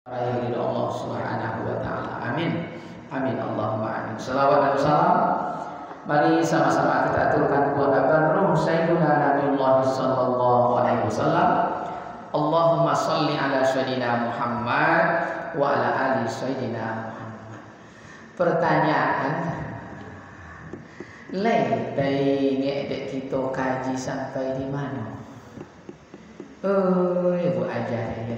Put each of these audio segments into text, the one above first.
Ridho Allah Subhanahu wa taala. Amin. Amin Allahumma amin. Salawat dan salam mari sama-sama kita aturkan kepada ruh Sayyidina Nabiullah sallallahu alaihi wasallam. Allahumma shalli ala sayyidina Muhammad wa ala ali sayyidina Muhammad. Pertanyaan ngedek kita kaji sampai di mana? Oh, ibu ajar ya.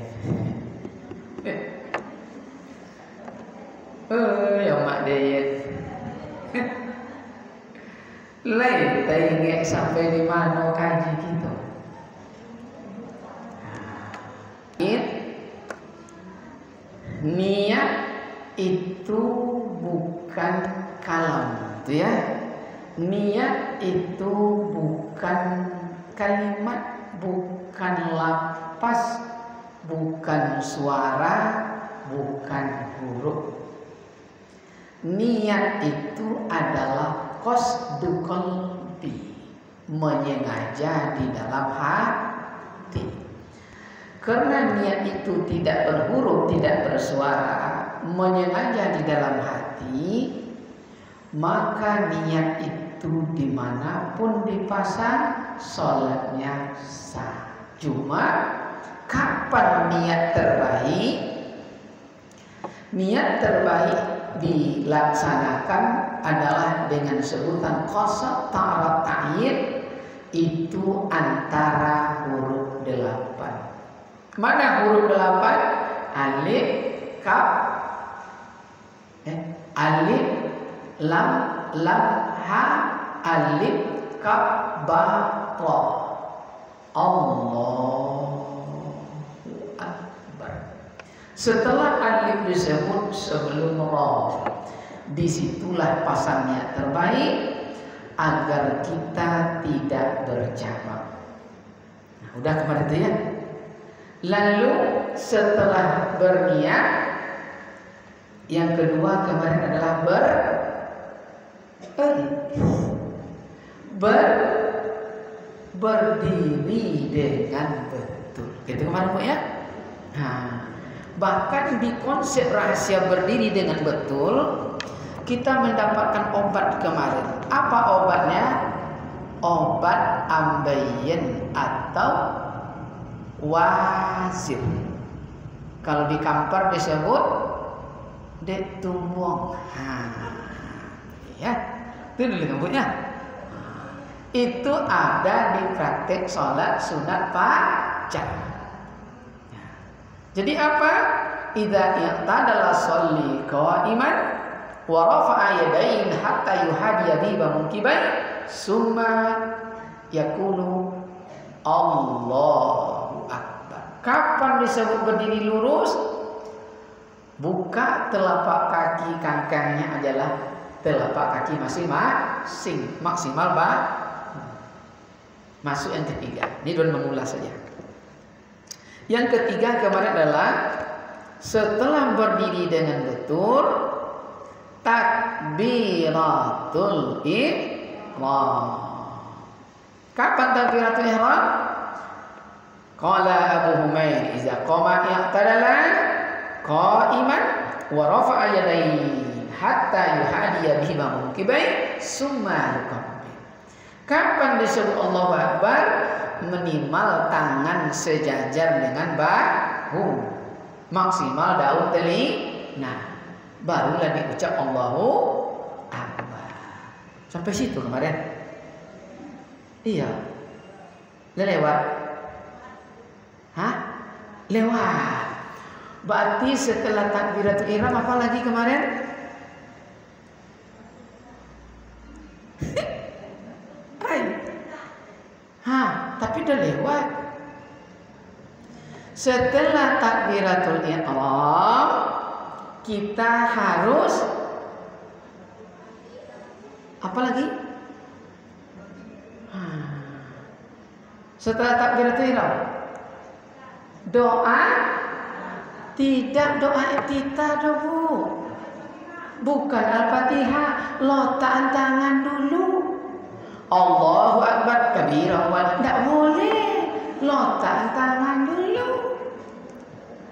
Yang mak dia tengok sampai di mana kaji kita. Niat itu bukan kalam, itu ya. Niat itu bukan kalimat, bukan lapas, bukan suara, bukan huruf. Niat itu adalah qasdu qalbi, menyengaja di dalam hati. Karena niat itu tidak berhuruf, tidak bersuara, menyengaja di dalam hati, maka niat itu dimanapun dipasang, sholatnya sah. Cuma kapan niat terbaik? Niat terbaik dilaksanakan adalah dengan sebutan qasad ta'arad ta'yin, itu antara huruf 8. Mana huruf 8? Alif, kaf, alif, lam, ha, alif, kaf, ba, ta. Allahu Akbar. Setelah alif disebut sebelum ra, disitulah pasangnya terbaik agar kita tidak bercabang. Nah, udah kemarin itu ya. Lalu setelah berniat, yang kedua kemarin adalah berdiri dengan betul. Gitu kemarin Bu ya. Nah, bahkan di konsep rahasia berdiri dengan betul, kita mendapatkan obat kemarin. Apa obatnya? Obat ambeien atau wasir. Kalau di Kampar disebut detumong. Ya, itu dulu ya. Itu ada di praktek sholat sunat fajar. Jadi apa? Idza i'tadala sholli qa'iman wa rafa'a yadayn hatta yuhadiya bi munkibai summa yaqulu Allahu Akbar. Kapan disebut berdiri lurus? Buka telapak kaki, kangkangnya adalah telapak kaki masing-masing, maksimal masuk yang ketiga. Ini don mengulas saja. Yang ketiga kemarin adalah setelah berdiri dengan betul, takbiratul ihram. Kapan takbiratul ihram? Qala Abu Humaid iza qama i'tadala qa'iman wa rafa'a yadayhi hatta yuhadiya bihima munkibai summa yukabbir. Kapan disebut Allahu Akbar? Minimal tangan sejajar dengan bahu, maksimal daun telinga, barulah diucap Allahu Akbar. Sampai situ kemarin. Iya. Lewat. Hah? Lewat. Berarti setelah takbiratul ihram apa lagi kemarin? Tapi udah lewat. Setelah takbiratul ihram, kita harus apa lagi? Setelah takbiratul ihram, doa. Tidak doa iftitah dulu. Bukan Al-Fatihah, lotaan tangan dulu. Allahu Akbar kabira wa tidak boleh. Lotaan tangan dulu.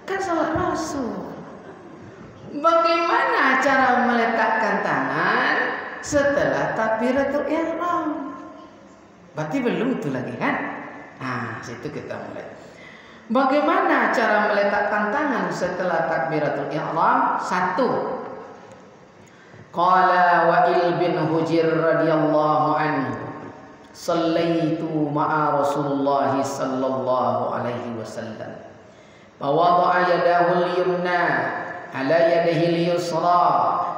Kan salat Rasul. cara meletakkan tangan setelah takbiratul ihram. Berarti belum itu lagi kan? Nah, situ kita mulai. Bagaimana cara meletakkan tangan setelah takbiratul ihram? 1. Qala Wa'il bin Hujr radhiyallahu anhu, "Shallaitu ma'a Rasulullah sallallahu alaihi wasallam. Wa wada'a yadahu al-yumna ala yadihi al-yusra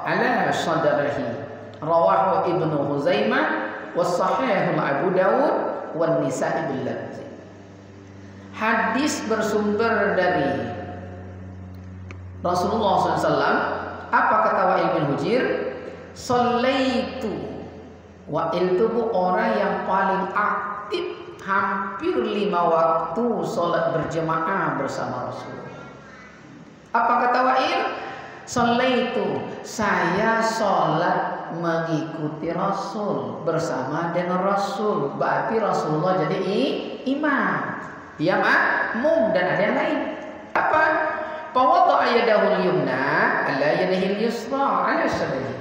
ala sadrihi." Rawahu Ibnu Huzaimah wa sahihu Abu Dawud wan Nisa'i bil lafzi. Hadis bersumber dari Rasulullah SAW. Apa kata Wa'il bin Hujr? Shallaitu. Wa'il itu orang yang paling aktif, hampir 5 waktu sholat berjemaah bersama Rasulullah. Apa kata Wa'il? Shallaitu, saya sholat mengikuti Rasul, bersama dengan Rasul. Berarti Rasulullah jadi imam, dia makmum, dan ada yang lain. Apa? Fawadha'a yadahu al-yumna ala yadihi al-yusra ala sadrihi.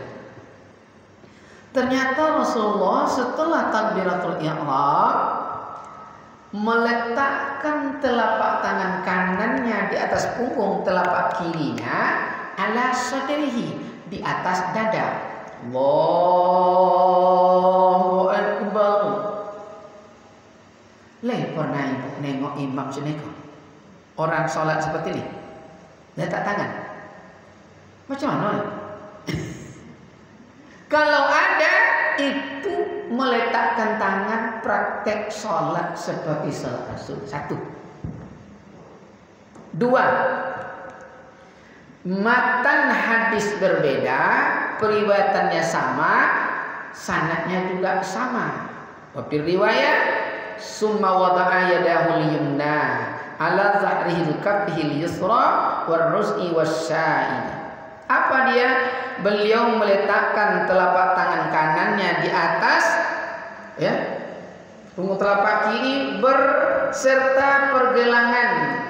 Ternyata Rasulullah setelah takbiratul ihram meletakkan telapak tangan kanannya di atas punggung telapak kirinya, ala sadrihi, di atas dada. Allahu Akbar. Pernah ibu nengok imam seneko orang sholat seperti ini, letak tangan macam mana? Kalau ada, itu meletakkan tangan praktek sholat seperti sholat Rasul. 1. 2. Matan hadis berbeda, periwayatannya sama, sanadnya juga sama. Tapi riwayat summa wada'a yadahu al-yumna ala zahrihi kaffihi al-yusra war-rus'i was-sa'id. Apa dia? Beliau meletakkan telapak tangan kanannya di atas, ya, punggung telapak kiri berserta pergelangan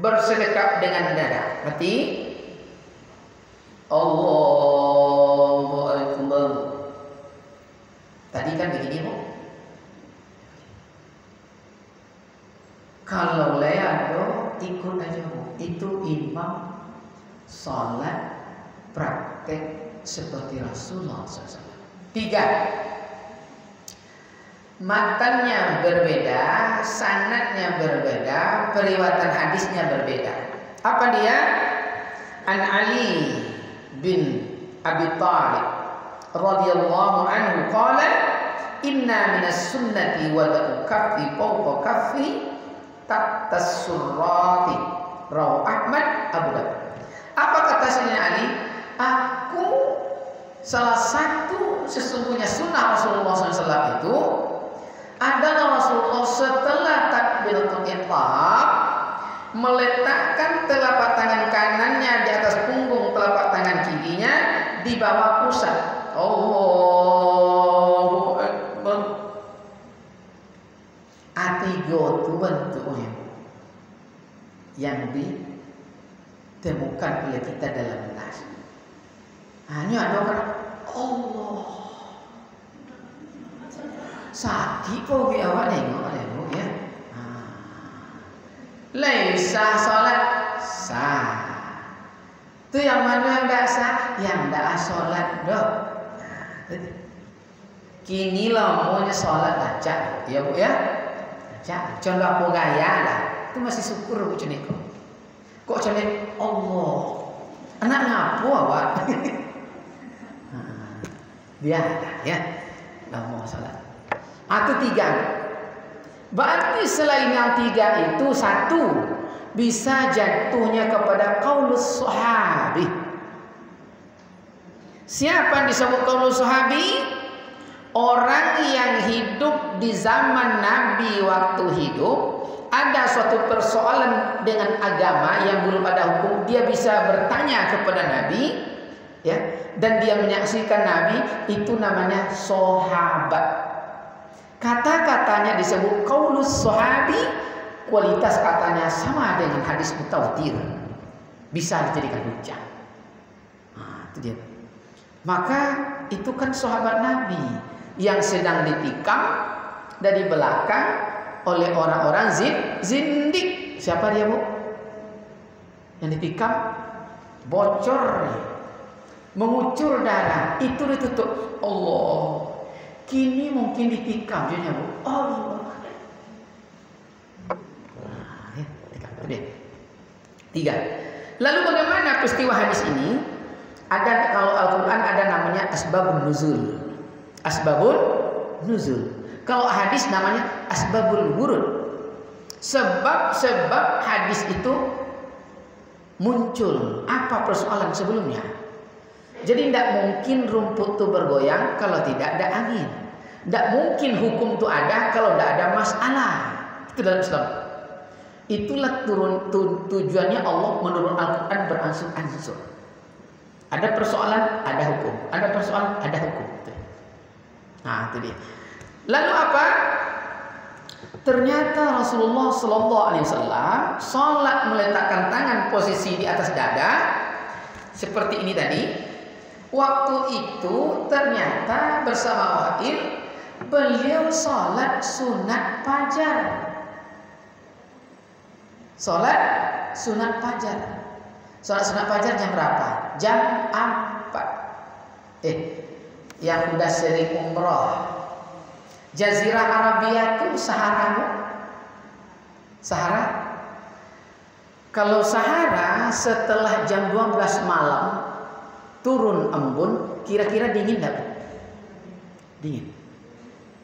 bersedekap dengan dada. Berarti Allahu Akbar. Tadi kan begini, Bu. Kalau leado ikut aja, Bu. Itu imam salat praktek seperti Rasulullah SAW. 3. Matanya berbeda, sanadnya berbeda, periwayatan hadisnya berbeda. Apa dia? An Ali bin Abi Thalib radhiyallahu anhu qala, "Inna minas sunnati wada'u kaffi fawqa kaffi tahtas surrati." Rawahu Ahmad, Abu Dawud. Apa kata Sayyidina Ali? Aku salah satu sesungguhnya sunnah Rasulullah SAW itu adalah Rasulullah setelah takbiratul ihram meletakkan telapak tangan kanannya di atas punggung telapak tangan kirinya di bawah pusat. Allahu Akbar. Atigo itu bentuknya yang ditemukan oleh kita dalam tas. Hanya ada orang Allah sakit kok awak nengok bu ya. Laisa salat sah. Itu yang mana yang tidak sah? Yang tidak salat dok. Kini lah maunya salat acak ya bu ya. Acak. Contoh aku gaya lah. Itu masih syukur bu cuniko. Kok cuniko Allah. Anak ngapu awak. Biar ya. Lah mau salat. Atau 3. Berarti selain yang 3 itu 1 bisa jatuhnya kepada qaulus sahabi. Siapa yang disebut qaulus sahabi? Orang yang hidup di zaman Nabi waktu hidup, ada suatu persoalan dengan agama yang belum ada hukum, dia bisa bertanya kepada Nabi, ya, dan dia menyaksikan Nabi, itu namanya sahabat. Kata-katanya disebut qaulus sahabi, kualitas katanya sama dengan hadis mutawatir, bisa dijadikan hujjah. itu dia. Maka itu kan sahabat Nabi yang sedang ditikam dari belakang oleh orang-orang zindik. Siapa dia, Bu? Yang ditikam bocor, mengucur darah, itu ditutup. Allah, kini mungkin ditikam dia, Bu. Allah. Tiga. Lalu bagaimana peristiwa hadis ini? Ada, kalau Al-Quran ada namanya asbabun nuzul. Asbabun nuzul. Kalau hadis namanya asbabul wurud. Sebab-sebab hadis itu muncul. Apa persoalan sebelumnya? Jadi tidak mungkin rumput itu bergoyang kalau tidak ada angin. Tidak mungkin hukum itu ada kalau tidak ada masalah. Itu dalam Islam. Itulah tujuannya Allah menurunkan Al-Quran beransur-ansur. Ada persoalan, ada hukum. Ada persoalan, ada hukum. Nah, itu dia. Lalu apa? Ternyata Rasulullah Sallallahu Alaihi Wasallam sholat meletakkan tangan posisi di atas dada seperti ini tadi. Waktu itu ternyata bersama Wa'il beliau sholat sunat fajar. Sholat sunat fajar. Sholat sunat fajar jam berapa? Jam 4. Yang udah sering umroh, Jazirah Arabia itu Sahara. Sahara. Kalau Sahara setelah jam 12 malam turun embun, kira-kira dingin enggak? Dingin.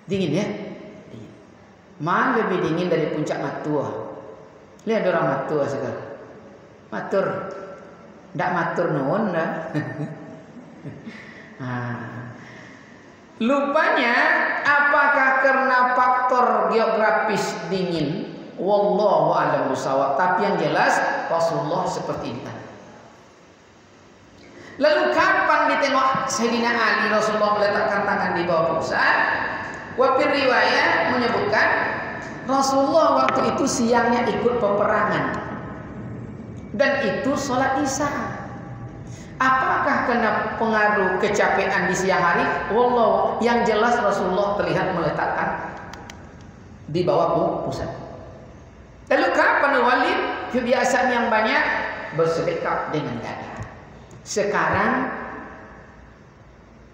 Dingin ya? Dingin. Mana lebih dingin dari puncak Matua? Lihat orang Matua sekarang. Matur. Ndak matur nuwun dah. Lupanya apakah karena faktor geografis dingin? Wallahu a'lam bishawab. Tapi yang jelas Rasulullah seperti ini. Lalu kapan ditengok Sayyidina Ali Rasulullah meletakkan tangan di bawah pusat? Wafir riwayat menyebutkan Rasulullah waktu itu siangnya ikut peperangan. Dan itu sholat isya. Apakah kena pengaruh kecapean di siang hari? Wallah, yang jelas Rasulullah terlihat meletakkan di bawah pusat. Lalu kapan Walid? Kebiasaan yang banyak bersedekah dengan dada. Sekarang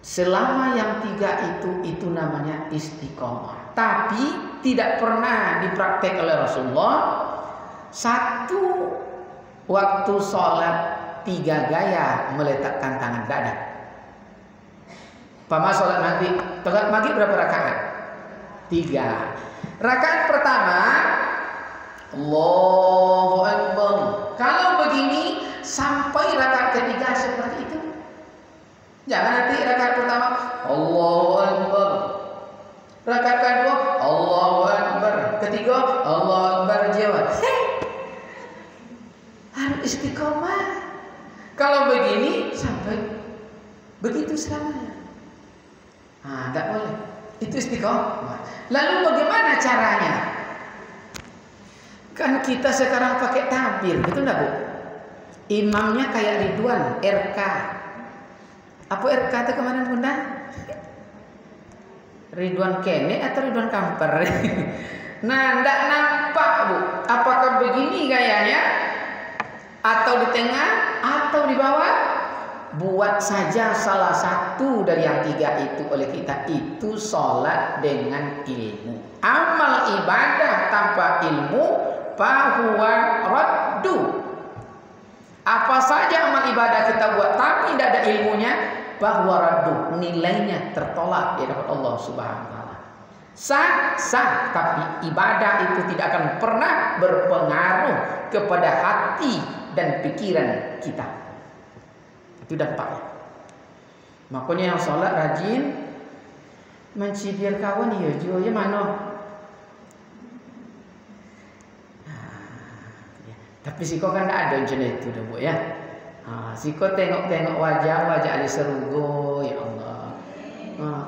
selama yang tiga itu namanya istiqomah. Tapi tidak pernah dipraktek oleh Rasulullah. Satu waktu sholat 3 gaya meletakkan tangan dada. Pama sholat maghrib. Sholat maghrib berapa rakaat? 3. Rakaat pertama Allahu Akbar. Kalau begini sampai rakaat ketiga seperti itu. Jangan nanti rakaat pertama Allahu Akbar, rakaat kedua Allahu Akbar, ketiga Allahu Akbar jawab. Harus istiqomah. Kalau begini sampai begitu selamanya. Tidak boleh. Itu istiqomah. Lalu bagaimana caranya? Kan kita sekarang pakai tabir, betul nggak Bu? Imamnya kayak Ridwan, RK. Apa RK itu kemarin Bunda? Ridwan Kene atau Ridwan Kamper? Nah, nggak nampak Bu. Apakah begini gayanya? Atau di tengah atau di bawah? Buat saja salah satu dari yang tiga itu oleh kita. Itu sholat dengan ilmu. Amal ibadah tanpa ilmu fahuwa raddu. Apa saja amal ibadah kita buat tapi tidak ada ilmunya, fahuwa raddu, nilainya tertolak di hadapan Allah Subhanahu wa taala. Sah, tapi ibadah itu tidak akan pernah berpengaruh kepada hati dan pikiran kita. Itu dampaknya. Makanya yang sholat rajin, mencibir kawan ya jualnya mana? Tapi siko kan tidak ada macam itu dah Bu ya. Siko tengok-tengok wajah Ali Serugo, ya Allah.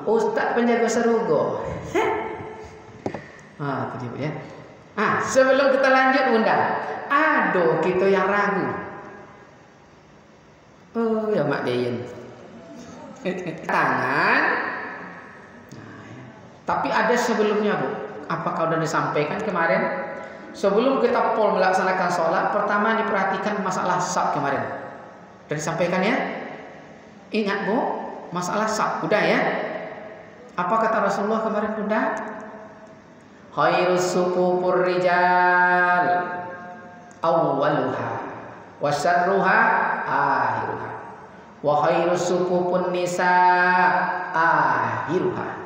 Ustaz penjaga Serugo. Itu dia Bu ya. Sebelum kita lanjut Bunda, aduh kita yang ragu. Ya Mak Deyen. tangan. Nah, ya. Tapi ada sebelumnya, Bu. Apakah sudah disampaikan kemarin? Sebelum kita melaksanakan sholat, pertama diperhatikan masalah saf kemarin. Sudah disampaikan ya? Ingat, Bu, masalah saf. Udah ya? Apa kata Rasulullah kemarin? Udah? Khairus sufufur rijal awwaluha wa syarruha akhiruha wa khairus sufufun nisa akhiruha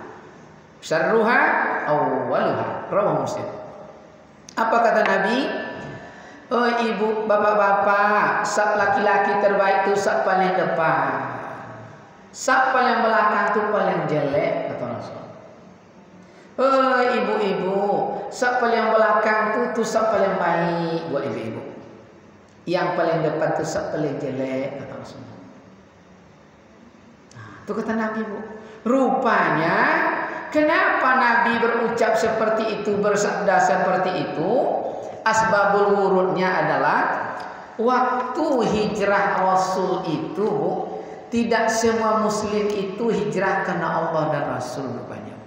syarruha awwaluha. Rawahu Muslim. Apa kata Nabi? Oh ibu, bapak-bapak, saf laki-laki terbaik itu saf paling depan. Saf paling belakang itu paling jelek, kata Rasul. Oh ibu-ibu, saf paling belakang itu saf paling baik buat ibu-ibu. Yang paling depan itu saf paling jelek, kata Rasul. Nah, itu kata Nabi, Bu. Rupanya kenapa Nabi berucap seperti itu, bersabda seperti itu? Asbabul wurudnya adalah waktu hijrah Rasul itu, tidak semua muslim itu hijrah karena Allah dan Rasul rupanya.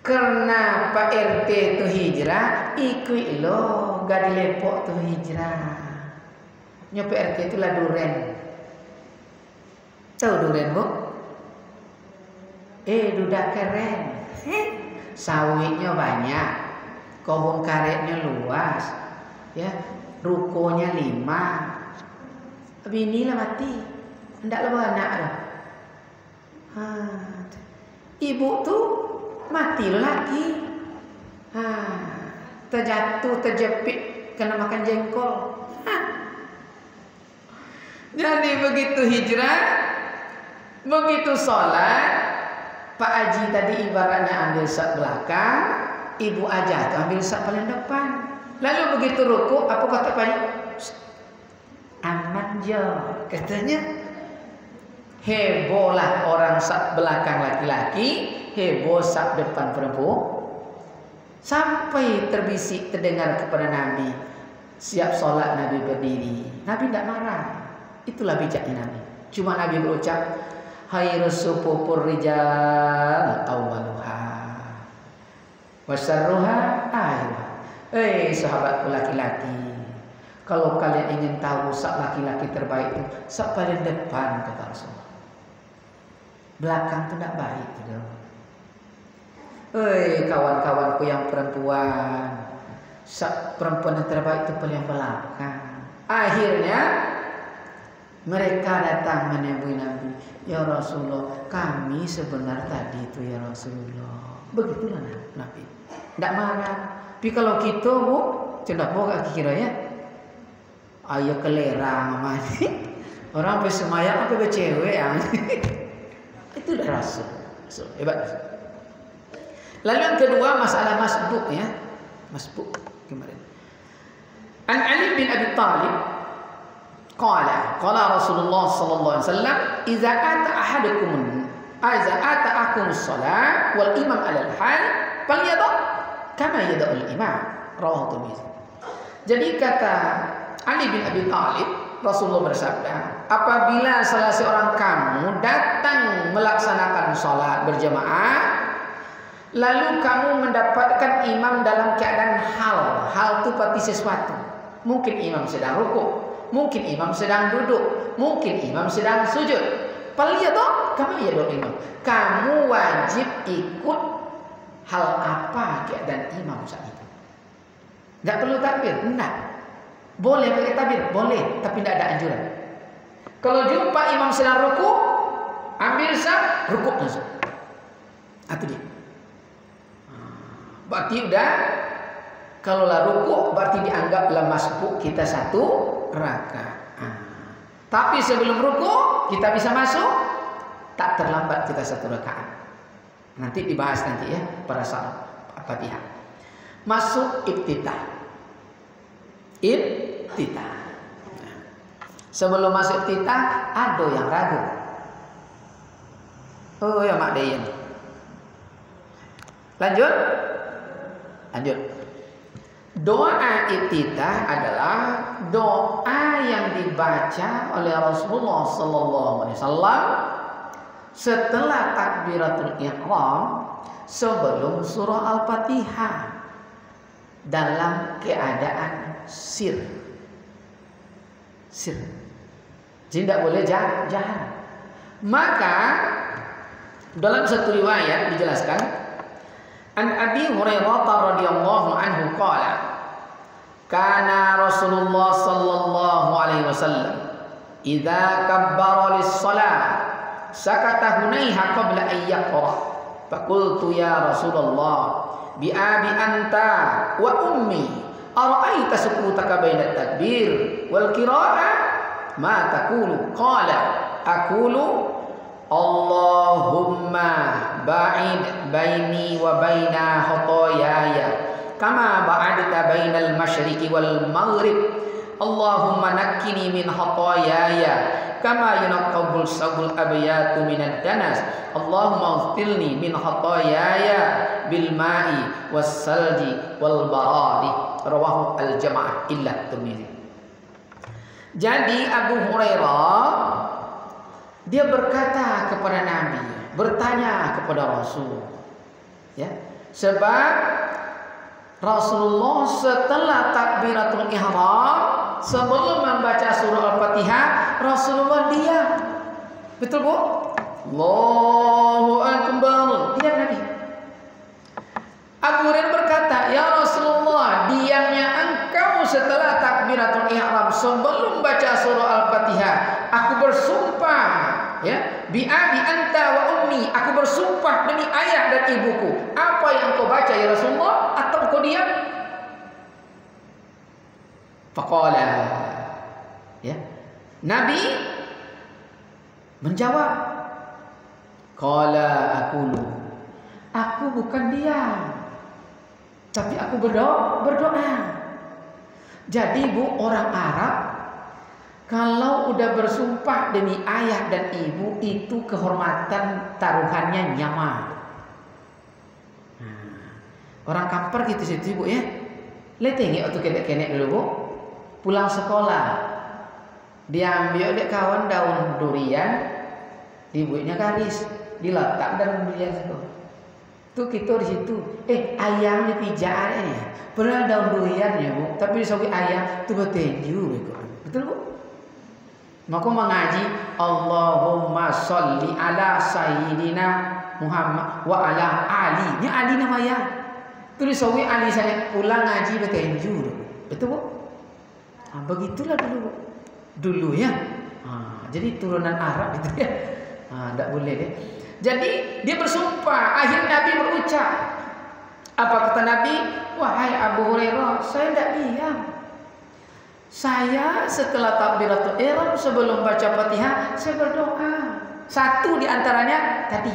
Karena Pak RT itu hijrah, ikut lo, gak dilepok tuh hijrah. Nyo Pak RT itulah duren. Tahu duren, Bu? Duda keren. Sawitnya banyak, kebun karetnya luas, ya, rukonya 5. Binilah mati, hendaklah beranak dah. Ibu tuh mati lagi. Terjatuh, terjepit, kena makan jengkol. Jadi begitu hijrah, begitu sholat. Pak Haji tadi ibaratnya ambil saf belakang, ibu aja tuh ambil saf paling depan. Lalu begitu ruku, apa kata Pak Haji? Aman jo, katanya. Hebohlah orang saf belakang laki-laki, heboh saf depan perempuan. Sampai terbisik terdengar kepada Nabi, siap sholat Nabi berdiri. Nabi tidak marah. Itulah bijaknya Nabi. Cuma Nabi berucap, khairus sufufur rijal awwaluha wa syarruha akhiruha. Sahabatku laki-laki, kalau kalian ingin tahu saf laki-laki terbaik itu saf paling depan, kata Rasulullah. Belakang itu tidak baik, gitu. Kawan-kawanku yang perempuan, saf perempuan yang terbaik itu paling belakang. Akhirnya mereka datang menemui Nabi. Ya Rasulullah, kami sebenarnya tadi itu ya Rasulullah. Begitulah Nabi. Tidak marah. Tapi kalau kita, Bu, cendak bawa kira ya. Ayo kelerang mati. Orang sampai semayang sampai bercewek ya. Itulah Rasul. Hebat. Lalu yang kedua masalah masbuk ya. Masbuk kemarin. An Ali bin Abi Thalib qala Rasulullah sallallahu alaihi wasallam, "Idza ata akum shalah wal imam 'ala al-hal falyada kama yada'ul imam." Rawahu Tirmidzi. Jadi kata Ali bin Abi Thalib, Rasulullah bersabda, apabila salah seorang kamu datang melaksanakan salat berjamaah, lalu kamu mendapatkan imam dalam keadaan hal itu pasti sesuatu. Mungkin imam sedang rukuk, mungkin imam sedang duduk, mungkin imam sedang sujud. Faliyadha kama yadul imam. Kamu wajib ikut hal apa keadaan imam saat itu. Tidak perlu takbir, tidak. Boleh pakai takbir, boleh, tapi tidak ada anjuran. Kalau jumpa imam sedang rukuk, ambil saf, rukuk langsung. Itu dia. Berarti udah, kalau lah rukuk berarti dianggaplah masbuk kita 1 rakaat. Tapi sebelum rukuk kita bisa masuk, tak terlambat kita 1 rakaat. Nanti dibahas nanti ya pada saat Fatihah. Masuk iftitah. Sebelum masuk iftitah ada yang ragu. Oh ya Mak Dayan. Lanjut. Doa iftitah adalah doa yang dibaca oleh Rasulullah sallallahu alaihi wasallam setelah takbiratul ihram sebelum surah Al-Fatihah dalam keadaan sir. Jadi tidak boleh jahat. Maka dalam satu riwayat dijelaskan, an Abi Hurairah radhiyallahu anhu qala, kana Rasulullah sallallahu alaihi wasallam idza kabbara lis-shalah sakata hunayha qabla an yaqra. Faqultu ya Rasulullah bi abi anta wa ummi ara'aita sukutaka baina at-takbir wal qira'ah ma taqulu? Qala aqulu Allahumma ba'id baini wa baina khotoyaya kama ba'adta bainal masyriqi wal maghrib. Allahumma nakkini min khotoyaya kama yunaqqabul sabul abyatu minad danas. Allahumma ighfirli min khotoyaya bil ma'i was salji wal baradi. Rawahu al jamaah illa Tirmidzi. Jadi Abu Hurairah dia berkata kepada Nabi, bertanya kepada Rasul, ya, sebab Rasulullah setelah takbiratul ihram sebelum membaca surah Al-Fatihah Rasulullah diam. Betul Bu? Allahu Akbar. Diam Nabi. Abu Hurairah berkata, ya Rasulullah, diamnya engkau setelah takbiratul ihram sebelum baca surah Al-Fatihah, aku bersumpah, ya, bi abi anta wa ummi, aku bersumpah demi ayah dan ibuku. Apa yang engkau baca ya Rasulullah? Atau engkau diam? Faqala, ya, Nabi menjawab, qala aku bukan diam, tapi aku berdoa. Jadi Bu, orang Arab kalau udah bersumpah demi ayah dan ibu itu kehormatan taruhannya nyawa. Orang Kampar gitu situ Bu ya. Leteng waktu kenek-kenek dulu Bu. Pulang sekolah diambil dek kawan daun durian, dibuatnya garis, diletak dalam durian itu. Tuh kita di situ, ayam di pijaan ya. Padahal daun durian ya Bu, tapi disawi ayam tuh bertenju, betul Bu? Maka mengaji Allahumma sholli ala sayyidina Muhammad wa ala Ali. Ini Ali namanya. Tuh disawi Ali saya pulang ngaji bertenju, betul Bu? Nah, begitulah dulu Bu. Dulu ya. Jadi turunan Arab itu ya. Tidak boleh deh. Jadi dia bersumpah. Akhirnya Nabi berucap. Apa kata Nabi? Wahai Abu Hurairah, saya tidak diam. Saya setelah takbiratul ihram sebelum baca Fatihah saya berdoa. Satu di antaranya tadi,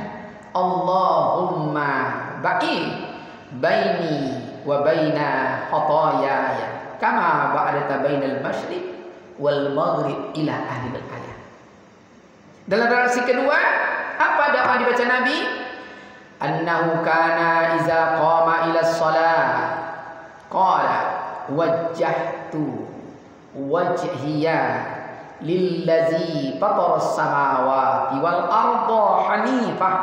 Allahumma ba'id baini wa baina khotoyaya kama ba'adta bainal masyriq wal maghrib ila akhir ayat. Dalam versi kedua, apa doa dibaca Nabi? Annahu kana iza qama ila shalah qala wajjahtu wajhiya lillazi fatara samawati wal arda hanifah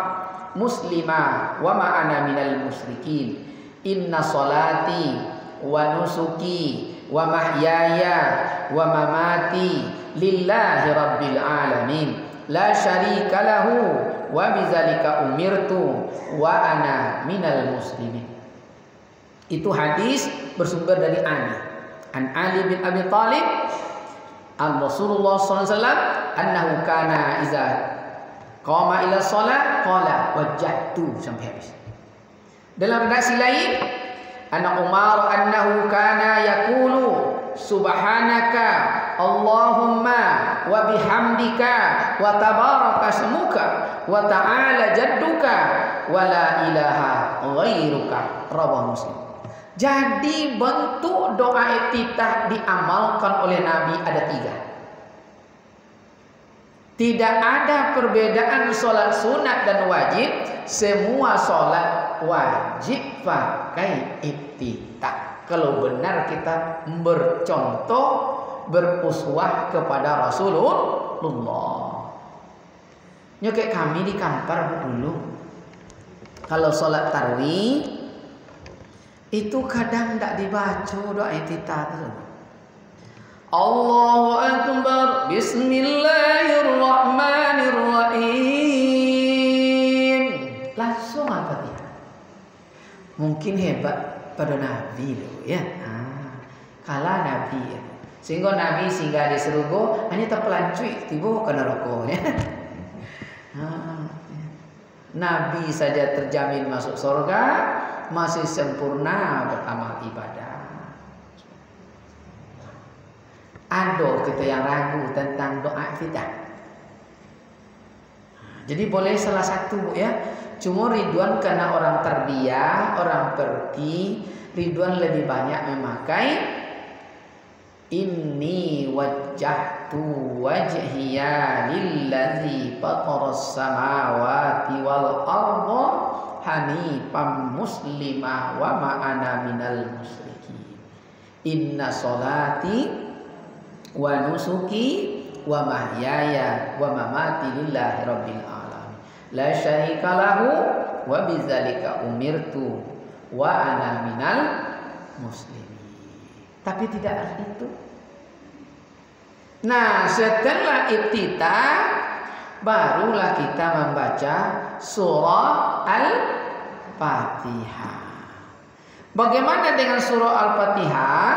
muslima wa ma ana minal musyrikin. Inna salati wa nusuki wa mahyaya wa mamati lillahi rabbil alamin la syarika lahu wa bidzalika umirtu wa ana minal muslimin. Itu hadis bersumber dari Ali bin Abi Thalib an Rasulullah SAW annahu kana iza qama ila shalah qala wajjahtu sampai habis. Dalam redaksi lain Anna Umar annahu kana yaqulu subhanaka Allahumma wa bihamdika wa tabaraka ismuka wa ta'ala jadduka wa la ilaha ghairuka. Rawahu Muslim. Jadi bentuk doa iftitah diamalkan oleh Nabi ada 3. Tidak ada perbedaan sholat sunat dan wajib. Semua sholat wajib pakai iftitah. Kalau benar kita bercontoh, beruswah kepada Rasulullah. Nyokek kami di Kampar dulu, kalau sholat tarawih itu kadang tidak dibaca doa iftitah itu. Allahu Akbar, Bismillahirrahmanirrahim. Langsung Al-Fatihah. Mungkin hebat pada Nabi loh ya. Kalah Nabi ya. Sehingga Nabi singgah di surga hanya terpelancuy tiba ke neraka ya. Nabi saja terjamin masuk surga, masih sempurna beramal ibadah. Ada kita yang ragu tentang doa iftitah. Jadi boleh salah satu ya. Cuma Ridwan karena orang terbiak, orang pergi, Ridwan lebih banyak memakai Inni wajjahtu wajhiya lillazi fataras samawati wal arda hanifan muslima wa ma ana minal musyrikin. Inna sholati wa nusuki wa mahyaya wa mamati lillahi rabbil alamin. La syarika lahu wa bidzalika umirtu wa ana minal muslimin. Tapi tidak harus itu. Nah, setelah iftitah barulah kita membaca surah Al-Fatihah. Bagaimana dengan surah Al-Fatihah?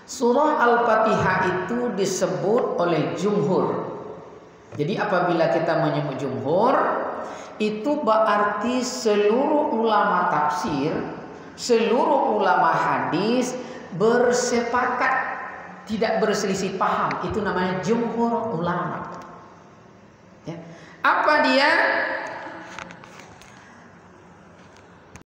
Surah Al-Fatihah itu disebut oleh jumhur. Jadi apabila kita menyebut jumhur, itu berarti seluruh ulama tafsir, seluruh ulama hadis bersepakat, tidak berselisih paham. Itu namanya jumhur ulama ya. Apa dia?